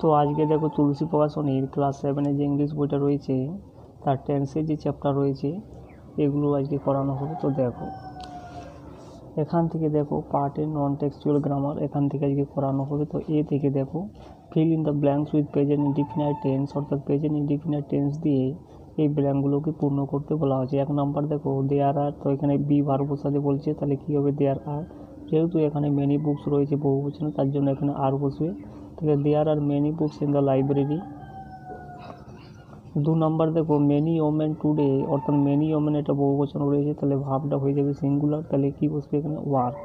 তো আজকে দেখো তুলসী প্রকাশনীর ক্লাস 7-এর যে ইংলিশ বইটা রয়েছে তার টেন্সের যে চ্যাপ্টার রয়েছে এগুলো আজকে করানো হবে। তো দেখো এখান থেকে দেখো পার্ট এ নন টেক্সচুয়াল গ্রামার এখান থেকে আজকে করানো হবে। তো এ থেকে দেখো fill in the blanks with present indefinite tense, অর্থাৎ প্রেজেন্ট ইনডিফিনাইট টেন্স দিয়ে এই ব্ল্যাঙ্কগুলোকে পূর্ণ করতে বলা হয়েছে। 1 নাম্বার দেখো দেয়ার আর, তো এখানে বি ভার্ব বসাতে বলছে, তাহলে কী হবে দেয়ার আর, যেহেতু এখানে মেনি বুকস রয়েছে বহু বচনে তার জন্য এখানে আর বসবে, তাহলে there are many books in the library. 2 number দেখো মেনি ওমেন টুডে, অর্থাৎ মেনি ওমেন এটা বহু বচন রয়েছে, তাহলে ভাবটা হয়ে যাবে সিঙ্গুলার, তাহলে কি বসবে এখানে ওয়ার্ক,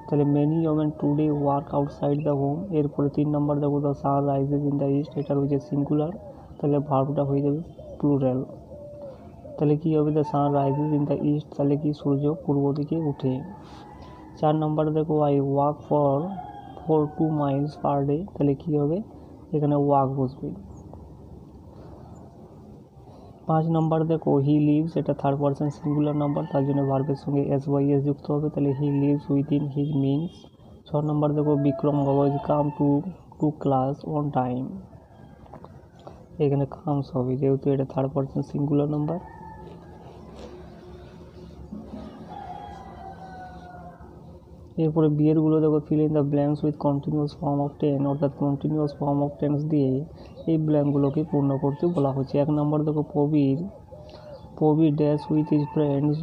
তাহলে many women today work outside the home. এরপরে 3 নাম্বার দেখো the sun rises in the east, এটা রয়েছে সিঙ্গুলার, তাহলে ভার্বটা হয়ে যাবে প্লুরাল, তাহলে কি হবে the sun rises in the east, তাহলে কি সূর্য পূর্ব দিকে উঠে। 4 নাম্বার দেখো I walk for 2 miles per day, তাহলে কি হবে এখানে ওয়াক বসবে। 5 নাম্বার দেখো হি লিভস, এটা থার্ড পারসন সিঙ্গুলার নাম্বার, তার জন্য ভার্বের সঙ্গে এস ওয়াই এস যুক্ত হবে, তাহলে he lives within his means. 6 number দেখো Bikram always come to class on time, এখানে কামস হবে যেহেতু এটা থার্ড পারসন সিঙ্গুলার নাম্বার। এরপরে বিয়েরগুলো দেখো fill in the blanks with continuous form of ten, অর্থাৎ কন্টিনিউয়াস ফর্ম অফ টেন্স দিয়ে এই ব্ল্যাঙ্কগুলোকে পূর্ণ করতে বলা হচ্ছে। 1 নম্বর দেখো Prabir dash with his friends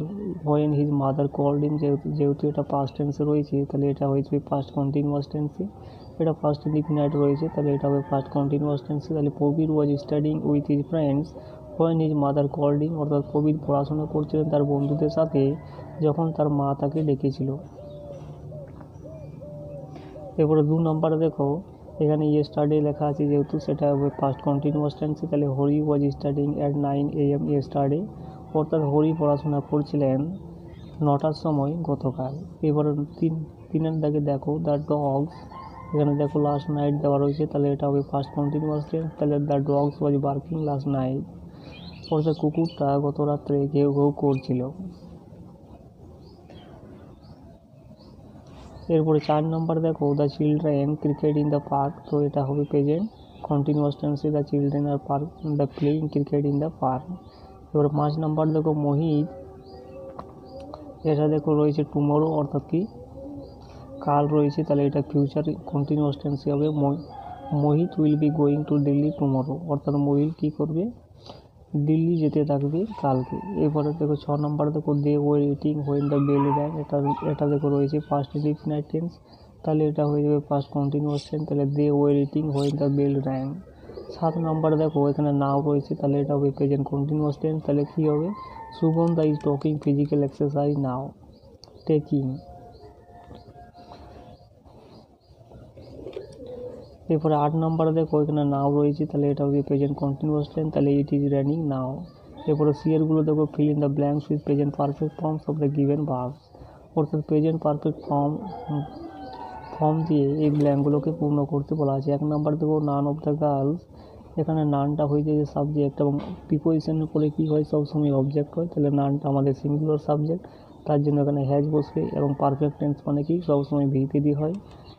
when his mother called him, যেহেতু এটা পাস্ট টেন্সে রয়েছে তাহলে এটা হয়েছে পাস্ট কন্টিনিউয়াস টেন্সে, এটা ফার্স্ট ইনডিফিনাইট রয়েছে তাহলে এটা হবে ফার্স্ট কন্টিনিউয়াস টেন্সে। তাহলে Prabir was studying with his friends when his mother called him, অর্থাৎ প্রবীর পড়াশোনা করছিলেন তার বন্ধুদের সাথে যখন তার মা তাকে ডেকেছিল। এরপরে 2 নম্বরে দেখো এখানে ইয়েস্টারডে লেখা আছে, যেহেতু সেটা হবে পাস্ট কন্টিনিউয়াস টেন্সে, তাহলে Hari was studying at 9 AM yesterday, অর্থাৎ হরি পড়াশোনা করছিলেন 9টার সময় গতকাল। এবারে 3 দাগে দেখো দ্য ডগস, এখানে দেখো লাস্ট নাইট দেওয়া রয়েছে, তাহলে এটা হবে ফার্স্ট কন্টিনিউয়াস টেন্স, তাহলে the dogs was barking last night, অর্থাৎ কুকুরটা গত রাত্রে ঘেউ ঘেউ করছিল। এরপরে 4 নম্বর দেখো the children cricket in the park, তো এটা হবে প্রেজেন্ট কন্টিনিউয়াস টেন্সে, the children are park the playing cricket in the park. এবার 5 নম্বর দেখো মোহিত, এটা দেখো রয়েছে টুমোরো, অর্থাৎ কি কাল রয়েছে, তাহলে এটা ফিউচার কন্টিনিউয়াস টেন্সে হবে Mohit will be going to Delhi tomorrow, অর্থাৎ মোহিত কী করবে দিল্লি যেতে থাকবে কালকে। এরপরে দেখো 6 নম্বর দেখো they were eating when the bell rang, এটা দেখো রয়েছে ফার্স্ট ইনডিফিনাইট টেন্স, তাহলে এটা হয়ে যাবে ফার্স্ট কন্টিনিউয়াস টেন্স, তাহলে they were eating when the bell rang. 7 নম্বর দেখো এখানে নাও রয়েছে, তাহলে এটা হবে প্রেজেন্ট কন্টিনিউয়াস টেন্স, তাহলে কী হবে Sugandha is taking physical exercise now, taking. এরপরে 8 নম্বর দেখো এখানে নাও রয়েছে, তাহলে এটা হবে প্রেজেন্ট কন্টিনিউয়াস টেন্স, তাহলে ইট ইজ রানিং নাও। এরপরে সিয়ারগুলো দেখো fill in the blanks with present perfect forms of the given verbs, অর্থাৎ প্রেজেন্ট পারফেক্ট ফর্ম দিয়ে এই ব্ল্যাঙ্কগুলোকে পূর্ণ করতে বলা আছে। 1 নম্বর দেখো নান অফ দ্য গার্লস, এখানে নানটা হয়ে যায় সাবজেক্ট এবং প্রিপোজিশনের পরে কী হয় সবসময় অবজেক্ট হয়, তাহলে নানটা আমাদের সিঙ্গুলার সাবজেক্ট, তার জন্য এখানে হ্যাজ বসবে, এবং পারফেক্ট টেন্স মানে কি সবসময় ভিতে হয়,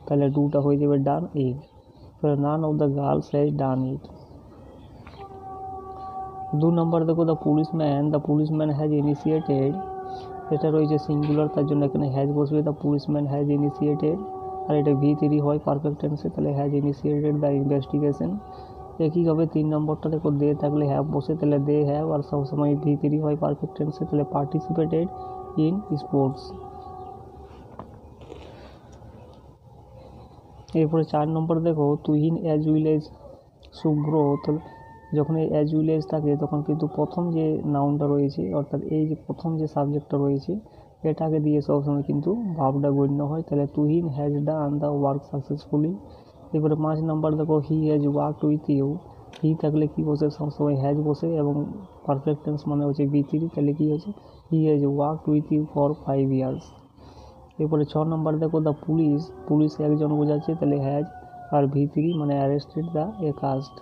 তাহলে ডুটা হয়ে যাবে done a, none of the girls has done it. 2 number দেখো দ্য পুলিশম্যান হ্যাজ ইনিশিয়েটেড, এটা রয়েছে সিঙ্গুলার তার জন্য এখানে হ্যাজ বসবে, দ্য পুলিশম্যান হ্যাজ ইনিশিয়েটেড, আর এটা V3 হয় পারফেক্ট টেন্সে, তাহলে হ্যাজ ইনিশিয়েটেড দ্য ইনভেস্টিগেশন। একইভাবে 3 নম্বরটা দেখো দে থাকলে হ্যাভ বসে, তাহলে দে হ্যাভ, আর সবসময় V3 হয় পারফেক্ট টেন্সে, তাহলে পার্টিসিপেটেড ইন স্পোর্টস। এরপরে 4 নম্বর দেখো তুহিন অ্যাজ উইল এজ শুভ্র, যখন এই অ্যাজ উইল এজ থাকে তখন কিন্তু প্রথম যে নাউনটা রয়েছে, অর্থাৎ এই যে প্রথম যে সাবজেক্টটা রয়েছে এটাকে দিয়ে সবসময় কিন্তু ভাবটা গণ্য হয়, তাহলে Tuhin has done the work successfully. এরপরে 5 নম্বর দেখো he has worked with you, he থাকলে কি বসে সবসময় হ্যাজ বসে, এবং পারফেক্ট টেন্স মানে হচ্ছে V3, তাহলে কি হচ্ছে he has worked with you for 5 years। এরপরে 6 নম্বর দেখো দ্য পুলিশ একজন বোঝাচ্ছে, তাহলে হ্যাজ, আর V3 মানে অ্যারেস্টেড দ্য একাস্ট।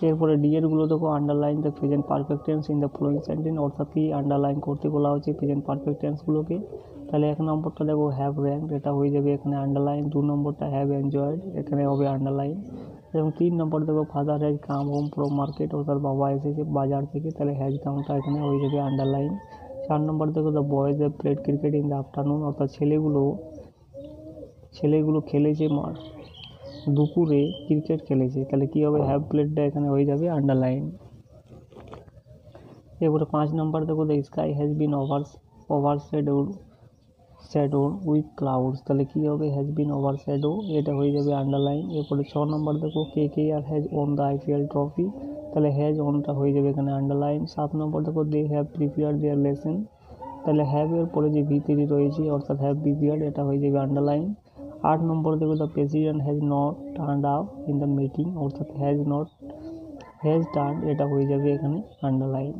এরপরে ডি এরগুলো দেখো underline the present perfect tense in the following sentence, অর্থাৎ কি আন্ডারলাইন করতে বলা হচ্ছে প্রেজেন্ট পারফেক্ট টেন্সগুলোকে। তাহলে 1 নম্বরটা দেখো হ্যাভ র্যাঙ্কড, এটা হয়ে যাবে এখানে আন্ডারলাইন। 2 নম্বরটা হ্যাভ এনজয়েড, এখানে হবে আন্ডারলাইন। এবং 3 নম্বর দেখো father has come home from market, অর্থাৎ বাবা এসেছে বাজার থেকে, তাহলে হ্যাজ কামটা এখানে হয়ে যাবে আন্ডারলাইন। 4 নম্বর দেখো the boys have played cricket in the afternoon, অর্থাৎ ছেলেগুলো খেলেছে দুপুরে ক্রিকেট খেলেছে, তাহলে কী হবে হ্যাভ প্লেডটা এখানে হয়ে যাবে আন্ডারলাইন। এরপরে 5 নম্বর দেখো the sky has been overshadowed with clouds, তাহলে কী হবে হ্যাজ বিন ওভারশ্যাডো, এটা হয়ে যাবে আন্ডারলাইন। এরপরে 6 নম্বর দেখো KKR has won the IPL trophy, তাহলে হ্যাজ ওনটা হয়ে যাবে এখানে আন্ডারলাইন। 7 নম্বর দেখো they have prepared their lesson, তাহলে হ্যাভ এর পরে যে V3 রয়েছে অর্থাৎ হ্যাভ প্রিপেয়ার্ড, এটা হয়ে যাবে আন্ডারলাইন। 8 নম্বর দেখো the president has not turned up in the meeting, অর্থাৎ হ্যাজ টার্ন, এটা হয়ে যাবে এখানে আন্ডারলাইন।